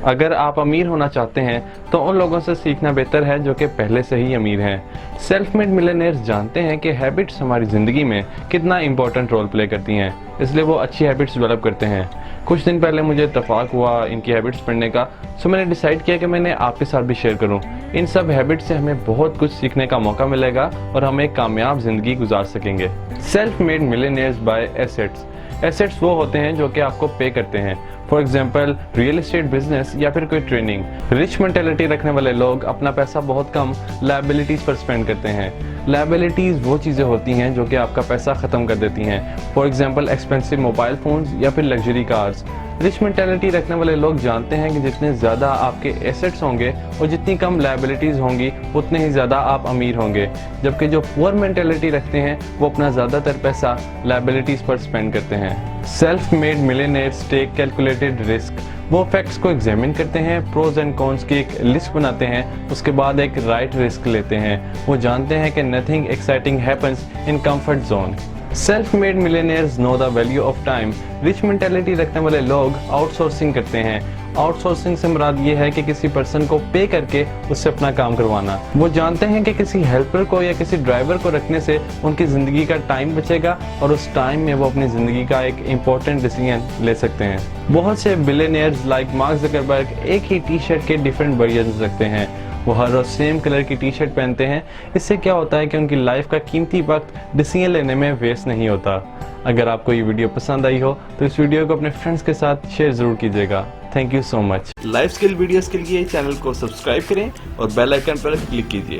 اگر آپ امیر ہونا چاہتے ہیں تو ان لوگوں سے سیکھنا بہتر ہے جو کہ پہلے سے ہی امیر ہیں۔ سیلف میڈ ملینئرز جانتے ہیں کہ ہیبٹس ہماری زندگی میں کتنا امپورٹنٹ رول پلے کرتی ہیں، اس لیے وہ اچھی ہیبٹس ڈیولپ کرتے ہیں۔ کچھ دن پہلے مجھے اتفاق ہوا ان کی ہیبٹس پڑھنے کا، سو میں نے ڈیسائیڈ کیا کہ میں نے آپ کے ساتھ بھی شیئر کروں۔ ان سب ہیبٹس سے ہمیں بہت کچھ سیکھنے کا موقع ملے گا اور ہم ایک کامیاب زندگی گزار سکیں گے۔ Self made millionaires by assets. Assets وہ ہوتے ہیں جو کہ آپ کو پے کرتے ہیں، for example real estate business یا پھر کوئی ٹریننگ۔ رچ مینٹیلٹی رکھنے والے لوگ اپنا پیسہ بہت کم لائبلٹیز پر سپینڈ کرتے ہیں۔ لائبلٹیز وہ چیزیں ہوتی ہیں جو کہ آپ کا پیسہ ختم کر دیتی ہیں، for example expensive mobile phones یا پھر لگژری کارز۔ رچ مینٹیلٹی رکھنے والے لوگ جانتے ہیں کہ جتنے زیادہ آپ کے ایسیٹس ہوں گے اور جتنی کم لائبلٹیز ہوں گی اتنے ہی زیادہ آپ امیر ہوں گے، جبکہ جو پور مینٹیلٹی رکھتے ہیں وہ اپنا زیادہ تر پیسہ لائبلٹیز پر سپینڈ کرتے ہیں۔ سیلف میڈ ملینئرز ٹیک کیلکولیٹڈ رسک۔ وہ فیکٹس کو ایگزامن کرتے ہیں، پروز اینڈ کونس کی ایک لسٹ بناتے ہیں، اس کے بعد ایک رائٹ رسک لیتے ہیں۔ وہ جانتے ہیں کہ nothing exciting happens in comfort zone. Self made millionaires know the value of time. Rich mentality رکھنے والے لوگ آؤٹ سورسنگ کرتے ہیں۔ آؤٹ سورسنگ سے مراد یہ ہے کہ کسی پرسن کو پے کر کے اس سے اپنا کام کروانا۔ وہ جانتے ہیں کہ کسی ہیلپر کو یا کسی ڈرائیور کو رکھنے سے ان کی زندگی کا ٹائم بچے گا اور اس ٹائم میں وہ اپنی زندگی کا ایک امپورٹنٹ ڈیسیژن لے سکتے ہیں۔ بہت سے بلینئرز لائک مارک زکربرگ ایک ہی ٹی شرٹ کے ڈیفرنٹ ورژنز رکھتے ہیں۔ وہ ہر روز سیم کلر کی ٹی شرٹ پہنتے ہیں۔ اس سے کیا ہوتا ہے کہ ان کی لائف کا قیمتی وقت ڈیسیژن لینے میں ویسٹ نہیں ہوتا۔ اگر آپ کو یہ ویڈیو پسند آئی ہو تو اس ویڈیو کو اپنے فرینڈز کے ساتھ شیئر ضرور کیجیے گا۔ Thank you so much. Life skill videos کے لیے چینل کو سبسکرائب کریں اور بیل آئیکن پر کلک کیجیے۔